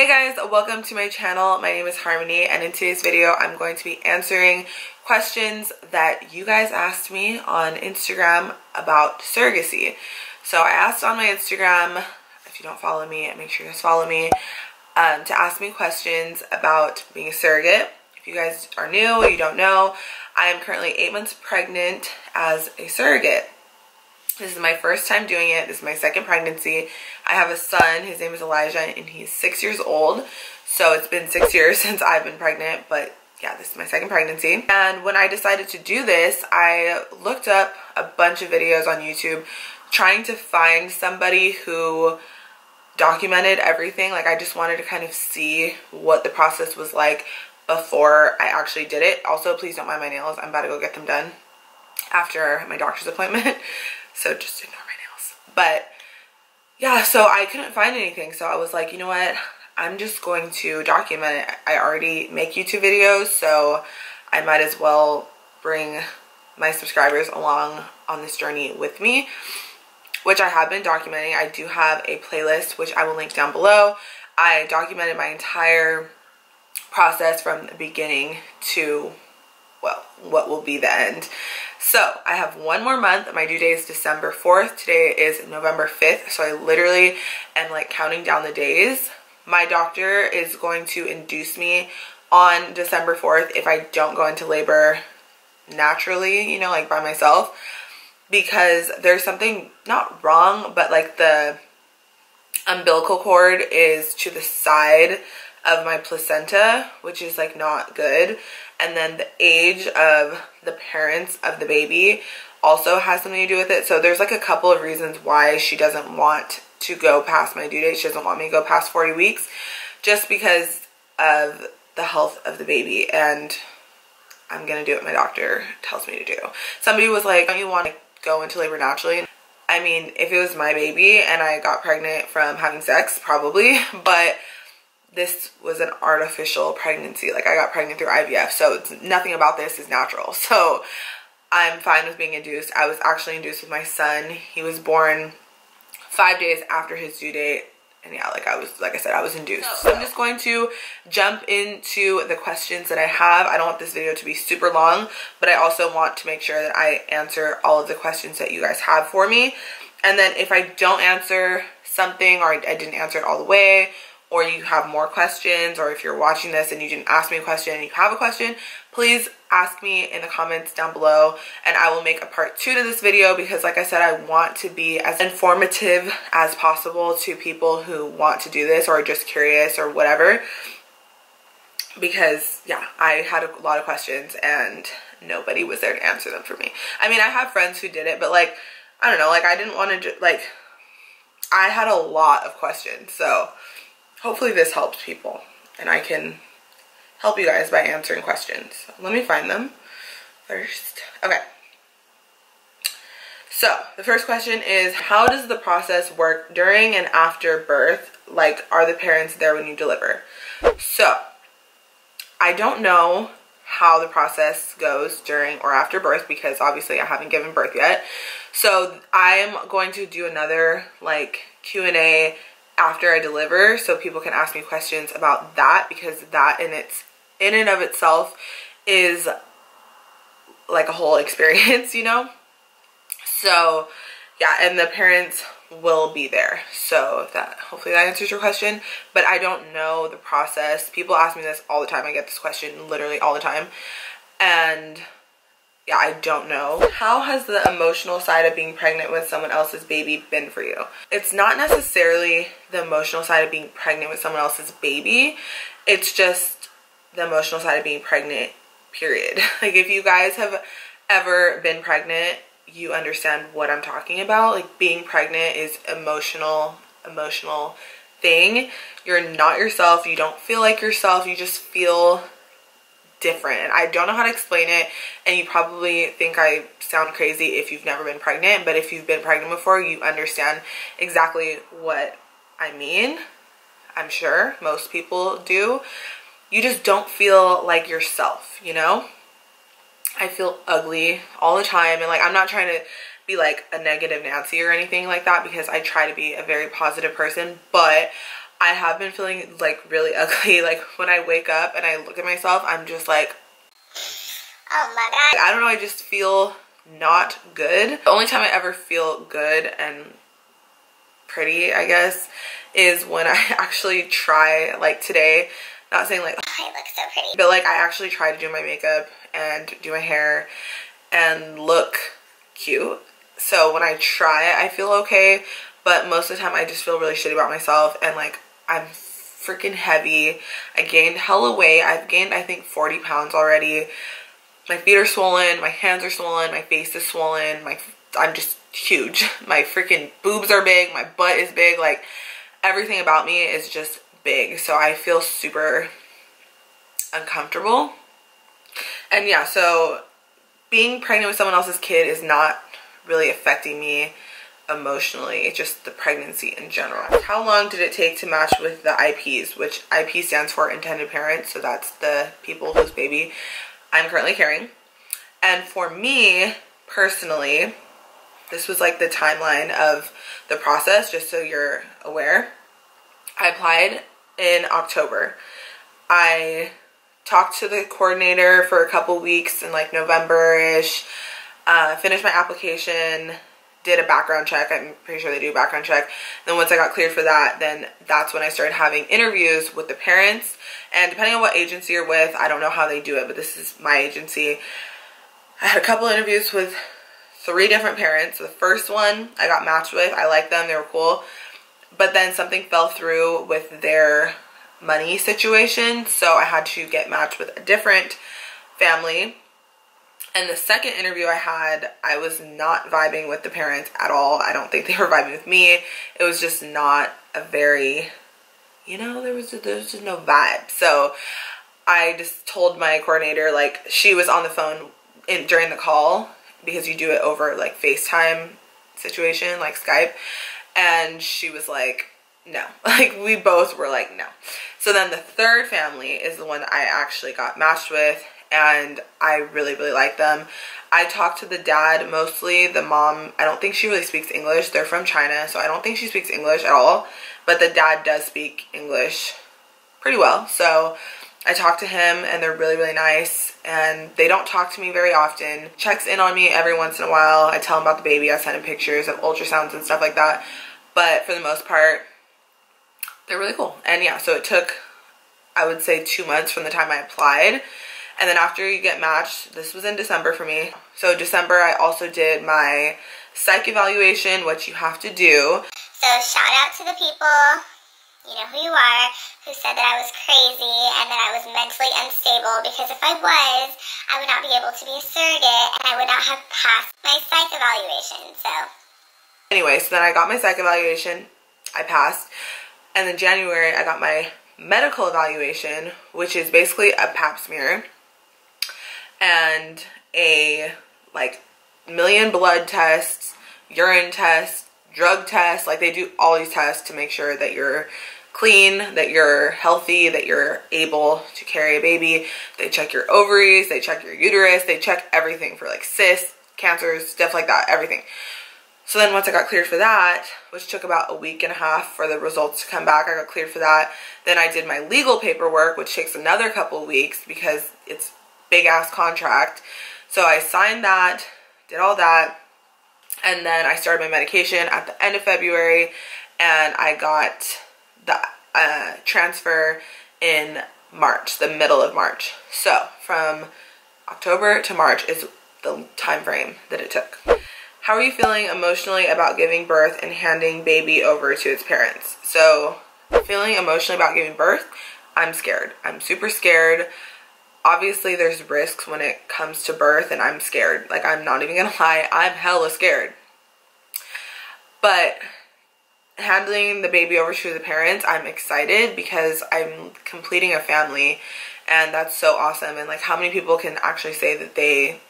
Hey guys, welcome to my channel. My name is Harmony, and in today's video I'm going to be answering questions that you guys asked me on Instagram about surrogacy. So I asked on my Instagram, if you don't follow me, make sure you guys follow me, to ask me questions about being a surrogate. If you guys are new or you don't know, I am currently 8 months pregnant as a surrogate. This is my first time doing it. This is my second pregnancy. I have a son. His name is Elijah, and he's 6 years old. So it's been 6 years since I've been pregnant, but yeah, this is my second pregnancy. And when I decided to do this, I looked up a bunch of videos on YouTube trying to find somebody who documented everything. Like, I just wanted to kind of see what the process was like before I actually did it. Also, please don't mind my nails. I'm about to go get them done after my doctor's appointment. So just ignore my nails. But yeah, so I couldn't find anything. So I was like, you know what? I'm just going to document it. I already make YouTube videos, so I might as well bring my subscribers along on this journey with me, which I have been documenting. I do have a playlist, which I will link down below. I documented my entire process from the beginning to, well, what will be the end. So I have 1 more month. My due date is December 4th. Today is November 5th. So I literally am like counting down the days. My doctor is going to induce me on December 4th if I don't go into labor naturally, you know, like by myself, because there's something not wrong, but like the umbilical cord is to the side of my placenta, which is like not good. And then the age of the parents of the baby also has something to do with it. So there's like a couple of reasons why she doesn't want to go past my due date. She doesn't want me to go past 40 weeks just because of the health of the baby. And I'm gonna do what my doctor tells me to do. Somebody was like, don't you want to go into labor naturally? I mean, if it was my baby and I got pregnant from having sex, probably, but this was an artificial pregnancy. Like, I got pregnant through IVF, so nothing about this is natural. So I'm fine with being induced. I was actually induced with my son. He was born 5 days after his due date. And yeah, like I said, I was induced. So I'm just going to jump into the questions that I have. I don't want this video to be super long, but I also want to make sure that I answer all of the questions that you guys have for me. And then if I don't answer something, or I didn't answer it all the way, or you have more questions, or if you're watching this and you didn't ask me a question and you have a question, please ask me in the comments down below, and I will make a part 2 to this video, because like I said, I want to be as informative as possible to people who want to do this or are just curious or whatever, because yeah, I had a lot of questions and nobody was there to answer them for me. I mean, I have friends who did it, but like, I don't know, like I didn't want to, like, I had a lot of questions. So hopefully this helps people and I can help you guys by answering questions. Let me find them first. Okay. So the first question is, how does the process work during and after birth? Like, are the parents there when you deliver? So I don't know how the process goes during or after birth, because obviously I haven't given birth yet. So I'm going to do another like Q&A after I deliver, so people can ask me questions about that, because that in and of itself is like a whole experience, you know? So yeah, and the parents will be there. So that, hopefully that answers your question. But I don't know the process. People ask me this all the time. I get this question literally all the time. And yeah, I don't know. How has the emotional side of being pregnant with someone else's baby been for you? It's not necessarily the emotional side of being pregnant with someone else's baby. It's just the emotional side of being pregnant, period. Like, if you guys have ever been pregnant, you understand what I'm talking about. Like, being pregnant is emotional thing. You're not yourself. You don't feel like yourself. You just feel different. And I don't know how to explain it, and you probably think I sound crazy if you've never been pregnant, but if you've been pregnant before, you understand exactly what I mean. I'm sure most people do. You just don't feel like yourself, you know? I feel ugly all the time, and like, I'm not trying to be like a negative Nancy or anything like that, because I try to be a very positive person, but I have been feeling like really ugly. Like when I wake up and I look at myself, I'm just like, oh my god. I don't know, I just feel not good. The only time I ever feel good and pretty, I guess, is when I actually try, like today, not saying like, oh, I look so pretty, but like I actually try to do my makeup and do my hair and look cute. So when I try, I feel okay, but most of the time I just feel really shitty about myself, and like I'm freaking heavy. I gained hella weight. I've gained, I think, 40 pounds already. My feet are swollen, my hands are swollen, my face is swollen, I'm just huge. My freaking boobs are big, my butt is big, like everything about me is just big. So I feel super uncomfortable. And yeah, so being pregnant with someone else's kid is not really affecting me emotionally. It's just the pregnancy in general. How long did it take to match with the IPs, which IP stands for intended parents, so that's the people whose baby I'm currently carrying. And for me personally, this was like the timeline of the process, just so you're aware. I applied in October. I talked to the coordinator for a couple weeks in like November-ish, finished my application, did a background check. I'm pretty sure they do a background check. Then once I got cleared for that, then that's when I started having interviews with the parents. And depending on what agency you're with, I don't know how they do it, but this is my agency. I had a couple interviews with 3 different parents. The first one I got matched with. I liked them. They were cool. But then something fell through with their money situation, so I had to get matched with a different family. And the second interview I had, I was not vibing with the parents at all. I don't think they were vibing with me. It was just not a very, you know, there was just no vibe. So I just told my coordinator, like, she was on the phone during the call, because you do it over like FaceTime situation, like Skype. And she was like, no. Like, we both were like, no. So then the third family is the one I actually got matched with, and I really, really like them. I talked to the dad mostly. The mom, I don't think she really speaks English. They're from China, so I don't think she speaks English at all. But the dad does speak English pretty well. So I talked to him, and they're really, really nice. And they don't talk to me very often. Checks in on me every once in a while. I tell him about the baby. I send him pictures of ultrasounds and stuff like that. But for the most part, they're really cool. And yeah, so it took, I would say, 2 months from the time I applied. And then after you get matched, this was in December for me. So December, I also did my psych evaluation, which you have to do. So shout out to the people, you know who you are, who said that I was crazy and that I was mentally unstable, because if I was, I would not be able to be a surrogate and I would not have passed my psych evaluation. So anyway, so then I got my psych evaluation, I passed, and then January I got my medical evaluation, which is basically a pap smear and a like million blood tests, urine tests, drug tests. Like, they do all these tests to make sure that you're clean, that you're healthy, that you're able to carry a baby. They check your ovaries, they check your uterus, they check everything for like cysts, cancers, stuff like that, everything. So then once I got cleared for that, which took about a week and a half for the results to come back, I got cleared for that. Then I did my legal paperwork, which takes another couple of weeks because it's big ass contract. So I signed that, did all that, and then I started my medication at the end of February, and I got the transfer in March, the middle of March. So from October to March is the time frame that it took. How are you feeling emotionally about giving birth and handing baby over to its parents? So feeling emotionally about giving birth, I'm scared. I'm super scared. Obviously there's risks when it comes to birth, and I'm scared. Like, I'm not even gonna lie, I'm hella scared. But handling the baby over to the parents, I'm excited because I'm completing a family, and that's so awesome. And like, how many people can actually say that they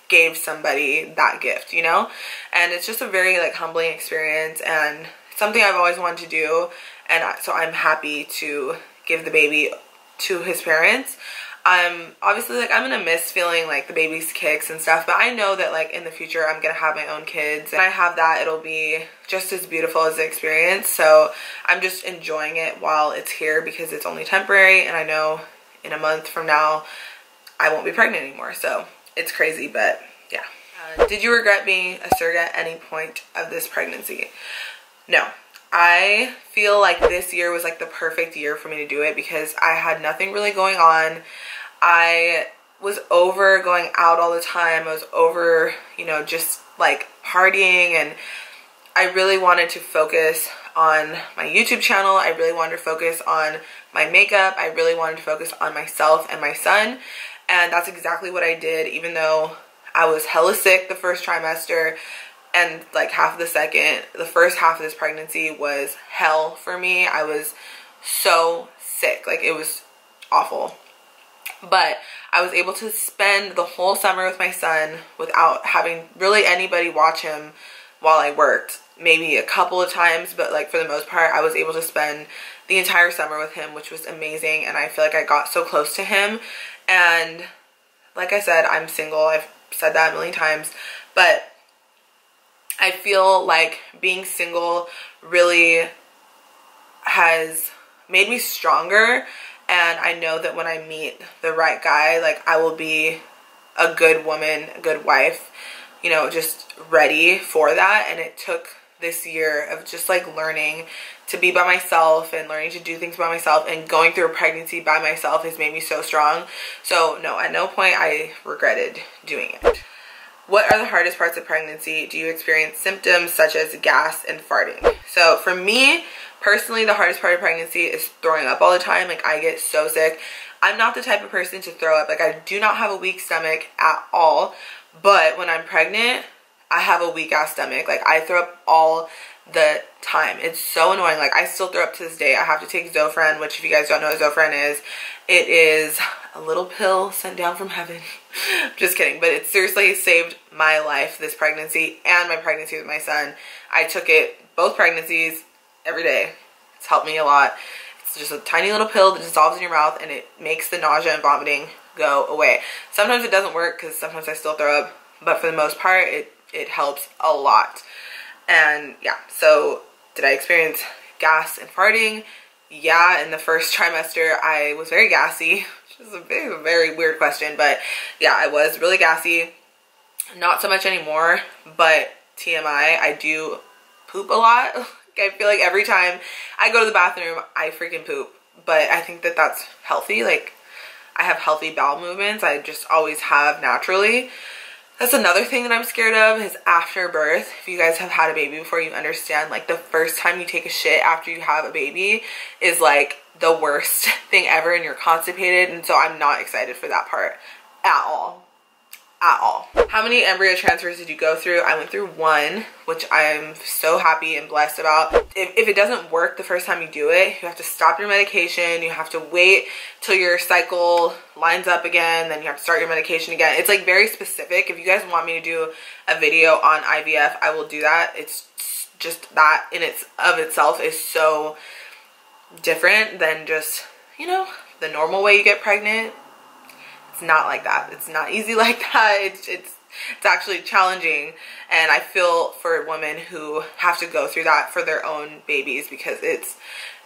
gave somebody that gift, you know? And it's just a very like humbling experience, and something I've always wanted to do. And so I'm happy to give the baby to his parents. I'm obviously like I'm gonna miss feeling like the baby's kicks and stuff, but I know that like in the future I'm gonna have my own kids, and I have that, it'll be just as beautiful as the experience. So I'm just enjoying it while it's here because it's only temporary, and I know in a month from now I won't be pregnant anymore. So it's crazy, but yeah. Did you regret being a surrogate at any point of this pregnancy? No. I feel like this year was like the perfect year for me to do it because I had nothing really going on. I was over going out all the time. I was over, you know, just like partying, and I really wanted to focus on my YouTube channel. I really wanted to focus on my makeup. I really wanted to focus on myself and my son, and that's exactly what I did, even though I was hella sick the first trimester. And like half of the second, the first half of this pregnancy was hell for me. I was so sick, like it was awful. But I was able to spend the whole summer with my son without having really anybody watch him while I worked. Maybe a couple of times, but like for the most part, I was able to spend the entire summer with him, which was amazing. And I feel like I got so close to him. And like I said, I'm single. I've said that a million times, but I feel like being single really has made me stronger, and I know that when I meet the right guy, like I will be a good woman, a good wife, you know, just ready for that. And it took this year of just like learning to be by myself and learning to do things by myself, and going through a pregnancy by myself has made me so strong. So no, at no point I regretted doing it. What are the hardest parts of pregnancy? Do you experience symptoms such as gas and farting? So for me personally, the hardest part of pregnancy is throwing up all the time. Like I get so sick. I'm not the type of person to throw up. Like I do not have a weak stomach at all. But when I'm pregnant, I have a weak ass stomach. Like I throw up all the time. It's so annoying. Like I still throw up to this day. I have to take Zofran, which if you guys don't know what Zofran is, it is a little pill sent down from heaven. Just kidding, but it seriously saved my life, this pregnancy and my pregnancy with my son. I took it both pregnancies every day. It's helped me a lot. It's just a tiny little pill that dissolves in your mouth, and it makes the nausea and vomiting go away. Sometimes it doesn't work because sometimes I still throw up, but for the most part it helps a lot. And yeah, so did I experience gas and farting? Yeah, in the first trimester I was very gassy. Which is a very weird question, but yeah, I was really gassy. Not so much anymore, but TMI, I do poop a lot. I feel like every time I go to the bathroom, I freaking poop. But I think that that's healthy. Like, I have healthy bowel movements. I just always have naturally. That's another thing that I'm scared of is afterbirth. If you guys have had a baby before, you understand like the first time you take a shit after you have a baby is like the worst thing ever, and you're constipated. And so I'm not excited for that part at all. At all. How many embryo transfers did you go through? I went through one, which I'm so happy and blessed about. If it doesn't work the first time you do it, you have to stop your medication. You have to wait till your cycle lines up again. Then you have to start your medication again. It's like very specific. If you guys want me to do a video on IVF, I will do that. It's just that in itself is so different than just, you know, the normal way you get pregnant. Not like that. It's not easy like that. It's actually challenging, and I feel for women who have to go through that for their own babies because it's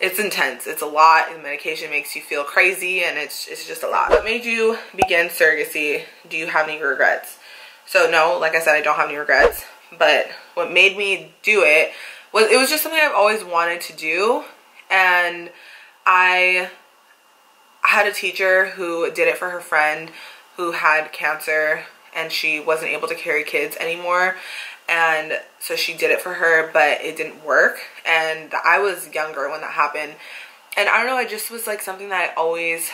intense. It's a lot, and the medication makes you feel crazy, and it's just a lot. What made you begin surrogacy? Do you have any regrets? So no, like I said, I don't have any regrets, but what made me do it was just something I've always wanted to do. And I had a teacher who did it for her friend who had cancer, and she wasn't able to carry kids anymore, and so she did it for her, but it didn't work. And I was younger when that happened, and I don't know, it just was like something that I always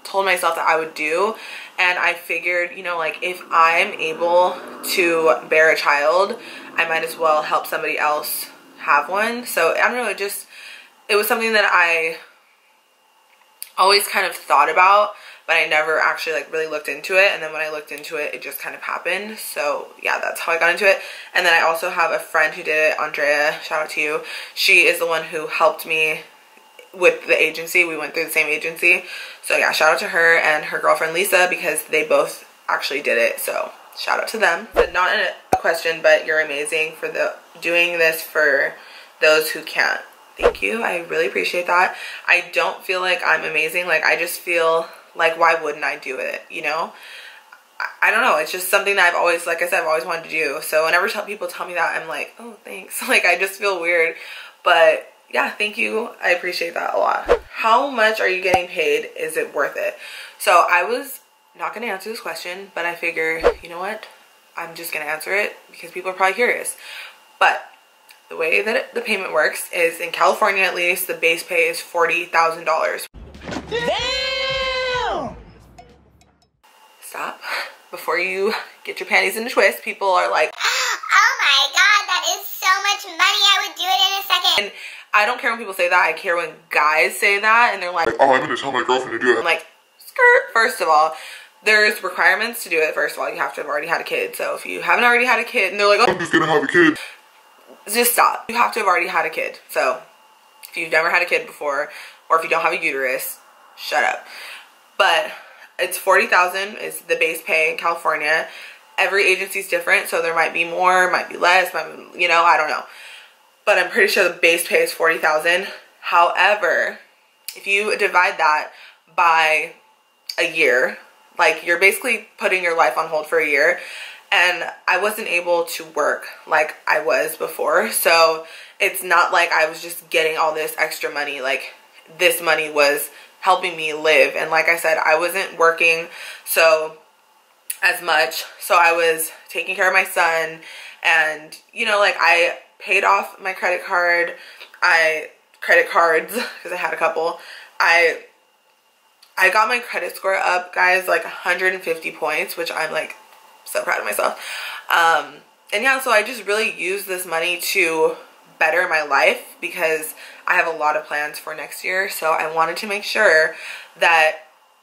told myself that I would do. And I figured, you know, like if I'm able to bear a child, I might as well help somebody else have one. So I don't know, it was something that I always kind of thought about, but I never actually like really looked into it. And then when I looked into it, it just kind of happened. So yeah, that's how I got into it. And then I also have a friend who did it, Andrea, shout out to you. She is the one who helped me with the agency. We went through the same agency. So yeah, shout out to her and her girlfriend Lisa, because they both actually did it. So shout out to them. But not a question, but you're amazing for doing this for those who can't. Thank you. I really appreciate that. I don't feel like I'm amazing. Like, I just feel like, why wouldn't I do it? You know, I don't know. It's just something that I've always, like I said, I've always wanted to do. So whenever people tell me that, I'm like, oh, thanks. Like, I just feel weird. But yeah, thank you. I appreciate that a lot. How much are you getting paid? Is it worth it? So I was not going to answer this question, but I figure, you know what? I'm just going to answer it because people are probably curious. But the way that the payment works is, in California at least, the base pay is $40,000. Damn! Stop. Before you get your panties in a twist, people are like, oh my god, that is so much money, I would do it in a second. And I don't care when people say that. I care when guys say that and they're like, oh, I'm gonna tell my girlfriend to do it. I'm like, skirt. First of all, there's requirements to do it. First of all, you have to have already had a kid. So if you haven't already had a kid and they're like, oh, I'm just gonna have a kid, just stop. You have to have already had a kid. So if you've never had a kid before, or if you don't have a uterus, shut up. But it's $40,000 is the base pay in California. Every agency is different, so there might be more, might be less, you know, I don't know. But I'm pretty sure the base pay is $40,000. However, if you divide that by a year, like, you're basically putting your life on hold for a year. And I wasn't able to work like I was before. So it's not like I was just getting all this extra money. Like, this money was helping me live. And like I said, I wasn't working so as much. So I was taking care of my son. And, you know, like, I paid off my credit cards, because I had a couple. I got my credit score up, guys, like 150 points, which I'm like so proud of myself. And yeah, so I just really used this money to better my life, because I have a lot of plans for next year. So I wanted to make sure that,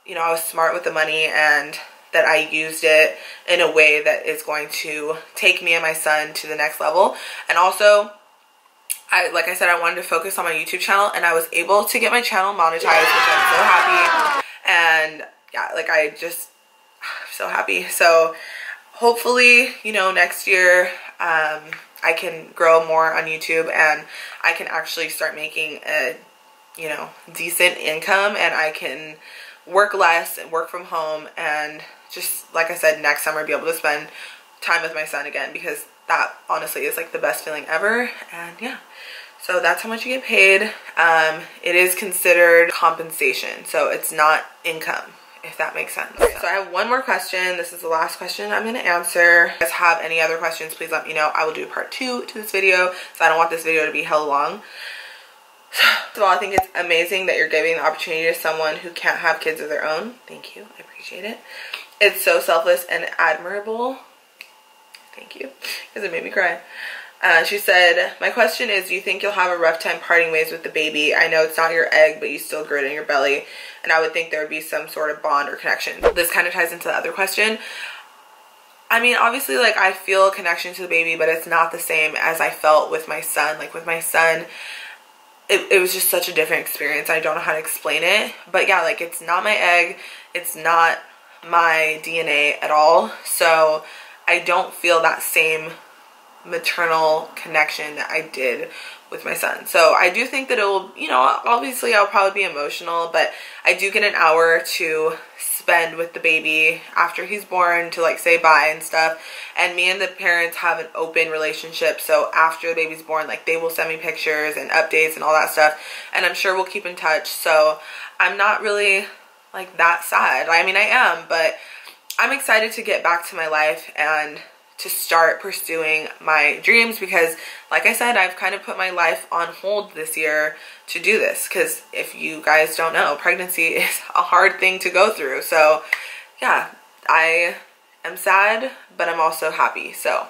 you know, I was smart with the money and that I used it in a way that is going to take me and my son to the next level. And also, like I said, I wanted to focus on my YouTube channel, and I was able to get my channel monetized, which I'm so happy. And yeah, like, I'm so happy. So hopefully, you know, next year I can grow more on YouTube, and I can actually start making a, you know, decent income, and I can work less and work from home, and just, like I said, next summer be able to spend time with my son again, because that honestly is like the best feeling ever. And yeah, so that's how much you get paid. It is considered compensation, so it's not income, if that makes sense. Okay, so I have one more question. This is the last question I'm going to answer. If you guys have any other questions, please let me know. I will do part 2 to this video, so I don't want this video to be hella long. First of all, I think it's amazing that you're giving the opportunity to someone who can't have kids of their own. Thank you. I appreciate it. It's so selfless and admirable. Thank you, because it made me cry. She said, my question is, do you think you'll have a rough time parting ways with the baby? I know it's not your egg, but you still grew it in your belly, and I would think there would be some sort of bond or connection. This kind of ties into the other question. I mean, obviously, like, I feel a connection to the baby, but it's not the same as I felt with my son. Like, with my son, it was just such a different experience. I don't know how to explain it. But yeah, like, it's not my egg. It's not my DNA at all. So I don't feel that same maternal connection that I did with my son. So I do think that it will, you know, obviously I'll probably be emotional, but I do get an hour to spend with the baby after he's born to, like, say bye and stuff. And me and the parents have an open relationship, so after the baby's born, like, they will send me pictures and updates and all that stuff, and I'm sure we'll keep in touch. So I'm not really, like, that sad. I mean, I am, but I'm excited to get back to my life and to start pursuing my dreams, because like I said, I've kind of put my life on hold this year to do this, because if you guys don't know, pregnancy is a hard thing to go through. So yeah, I am sad, but I'm also happy. So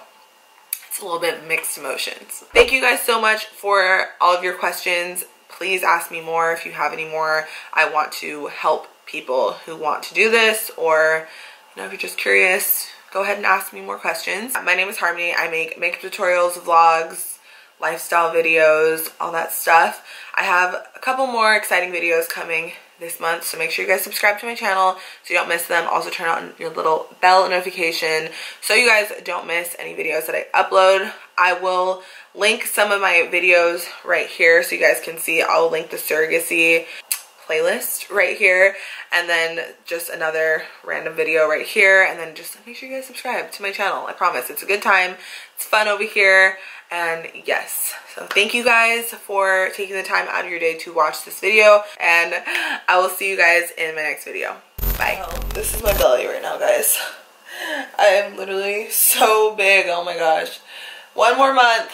it's a little bit mixed emotions. Thank you guys so much for all of your questions. Please ask me more if you have any more. I want to help people who want to do this, or, you know, if you're just curious, go ahead and ask me more questions. My name is Harmony. I make makeup tutorials, vlogs, lifestyle videos, all that stuff. I have a couple more exciting videos coming this month, so make sure you guys subscribe to my channel so you don't miss them. Also turn on your little bell notification so you guys don't miss any videos that I upload. I will link some of my videos right here so you guys can see. I'll link the surrogacy playlist right here, and then just another random video right here, and then just make sure you guys subscribe to my channel. I promise it's a good time, it's fun over here. And yes, so thank you guys for taking the time out of your day to watch this video, and I will see you guys in my next video. Bye. This is my belly right now, guys. I am literally so big. Oh my gosh. One more month.